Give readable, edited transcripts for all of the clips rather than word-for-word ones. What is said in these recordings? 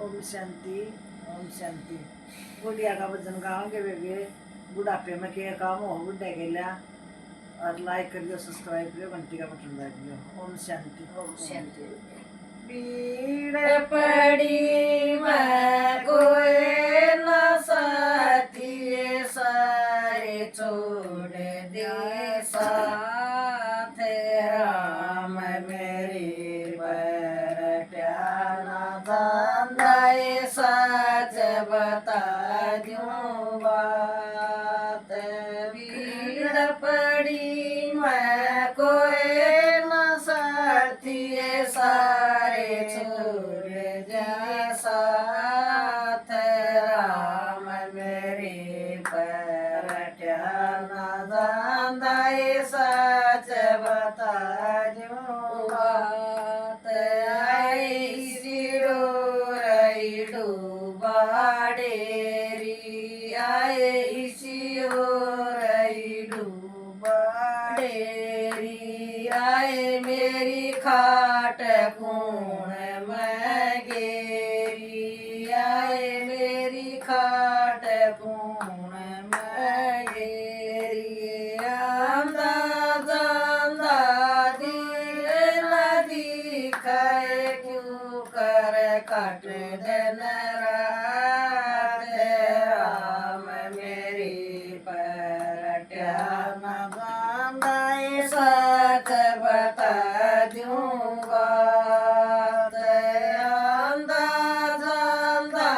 ओम शांति ओम शांति। बुढ़िया का भजन गाओगे बेबे, बुढ़ापे में क्या काम हो बुढ़े के लिया। और लाइक करियो, सब्सक्राइब करियो, घंटी का बटन दबाइयो। ओम शांति ओम शांति। भीड़ पड़ी मैं कोई न साथी सारे छोड़ दे साथ राम मेरी बरट्याना दाए सच बता दूं बात। भीड़ पड़ी मैं कोई न साथी सारे छोड़ जा साथ राम मेरे परट्याना दाए सच बता दूं बात। आई सिरो रई डूबाड़ेरी, आई सिरो रई डूबाड़ेरी, आए मेरी खाट कूण में गेरी, आए मेरी खाट कूण में गेरी। आंदा जांदा दिल नदी खाए क्यों कर कट दिन रात राम मेरी परट्याना दाए सच बता दूं बात। आंदा जांदा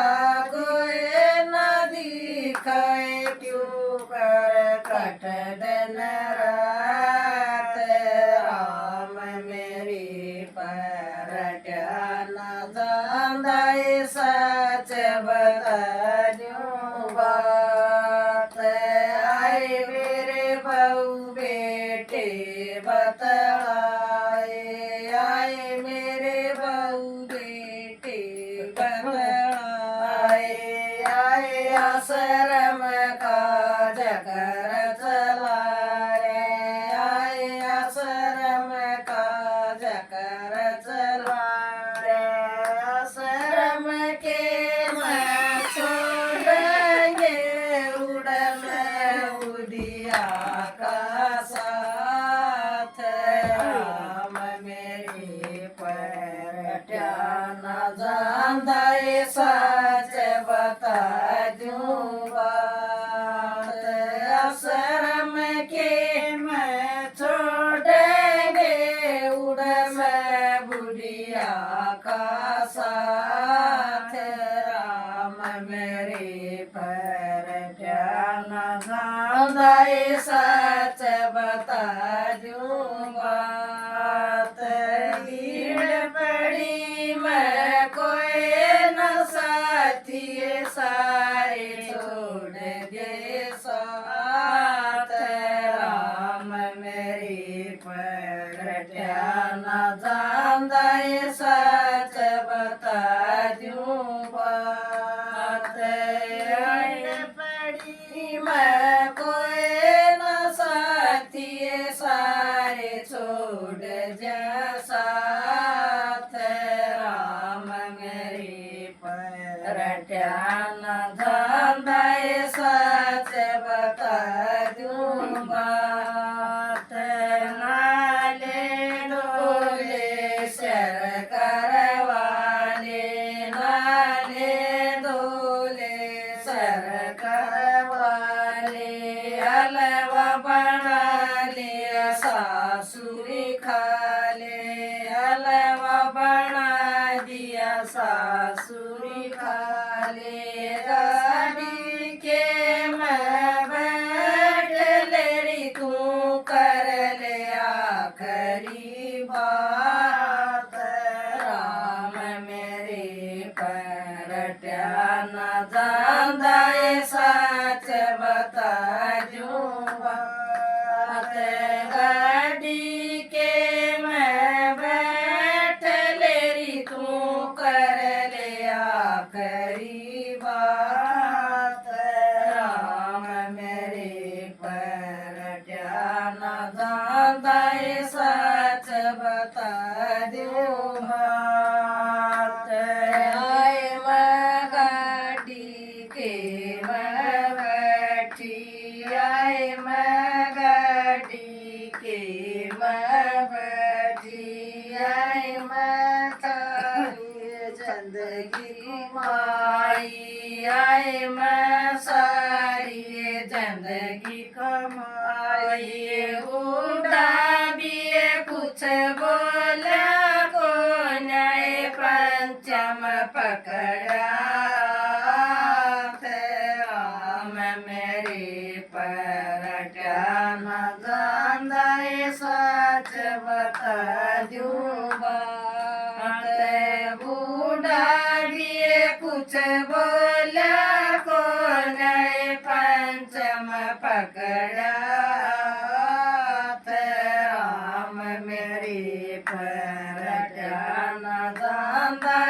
कोई नदी खाए क्यों कर कट दिन रात राम मेरी परट्याना दाए सच बता दूं बात। आए मेरे बहू बेटे बतलाए, आए मेरे बहू बेटे बतलाए, आए आश्रम काज कर चला रे, आए आश्रम काज कर चला रे। आश्रम के मैं छोड़ेंगे उड़ में उदिया का साथ राम मेरे परट्याना दाए सच बता दूं बात। आश्रम के मैं छोड़ेंगे उड़ में बुढ़िया का साथ राम मेरे परट्याना दाए सच बता दूं बात। भीड़ पड़ी मैं कोई न साथी सारे छोड़ दे साथ राम मेरे परट्याना दाए सच बता दूं बात। भीड़ पड़ी मैं कोई न साथी सारे छोड़ जा साथ राम मेरे परट्याना दाए सच बता दूं बात। नाले डोले शर करवाले, नाले डोले सर करवाले, हलवा बना लिया सासुरी खाले, हलवा बना दिया सासुरी खाले। गाड़ी के मैं बैठ लेरी तू कर ले आखरी बात राम मेरे परट्याना दाए सच बता दूं बात। गाड़ी के मैं बैठ लेरी तू कर ले आखरी बात राम मेरे परट्याना दाए सच बता दूं बात। आए मैं जिंदगी कमाई आए मैं सारी जिंदगी कमाई उड़ा भी कुछ बोला को नए पंचम पकड़ा थे राम मेरे परटा न गांधा सच बता दूँ बात बूढ़ा भी कुछ बोला को नए पंचम पकड़ा थे राम मेरे परटा न गांधा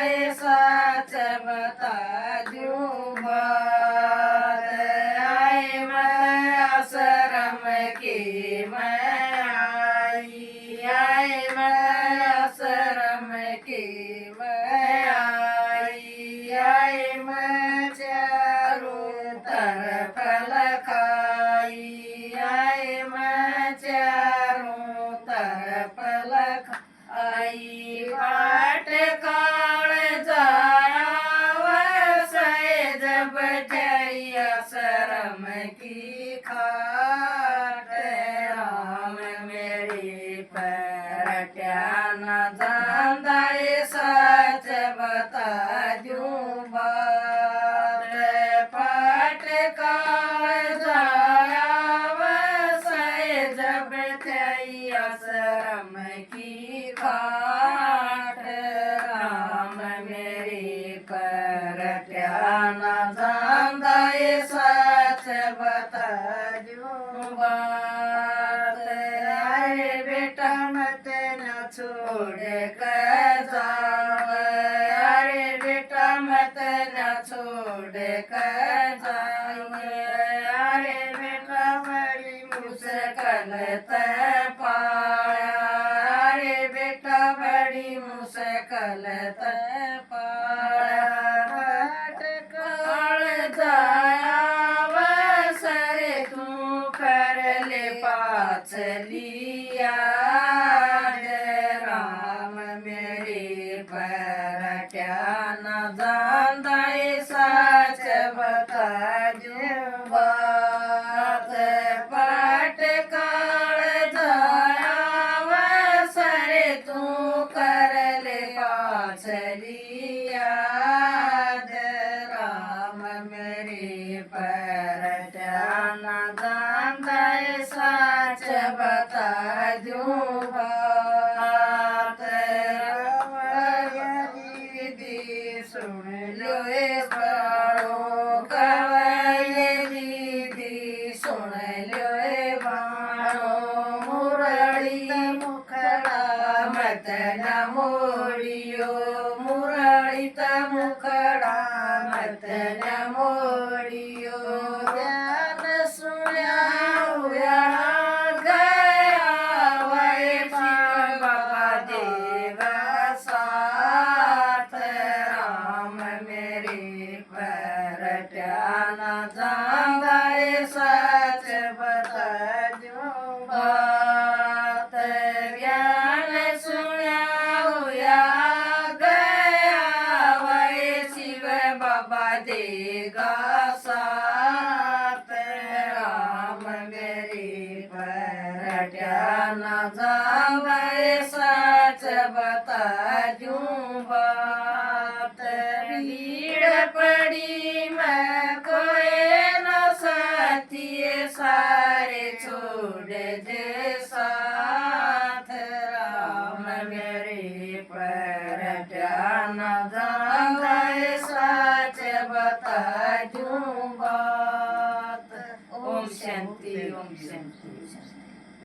सच बता दूँ बात आए मैं आश्रम की मैं आई मैं आश्रम की मैं आई मैं चारों तरफ लखाई आई मैं चारों तरफ लखाई बाट काल जाया वैसे जब जैया शरम की खाट राम मेरे परट्या न जांदा सच बता दूँ बात पाट काल जाया वैसे जब जैया शरम की खाट राम मेरे परट्या न जांदा सच बता दूँ बात अरे बेटा मत न छोड़ कर जाओ अरे बेटा मत न छोड़ कर जाओ अरे बेटा बड़ी मुश्किल तय पाया अरे बेटा बड़ी मुश्किल तय पाया काल जाया वसरे तू कर ले पाछ लिया राम मेरे परट्या न जांदा सच बता दूँ बात पाट काल जाया वसरे तू कर ले पाछ लिया राम मेरे परट्या न जांदा सच बता दूँ बात दीदी सुन लो बाणो कवये दीदी सुन लो बाणो मुरली मुखड़ा मत न मोड़ियो मुरलित मुखड़ा मत न मोड़ियो ज्ञान सुना हुआ गया वै बाबा देगा साथ राम मेरे परट्या न जांदा सच बता दूँ बात ज्ञान सुना हुआ गया वै शिव बाबा देगा साथ राम मेरे परट्या न जांदा सच बता दूँ बात भीड़ पड़ी मैं कोई न साथी सारे छोड़ दे साथ राम मेरे परट्या न जांदा सच बता दूँ बात ओम शांति ओम शांति।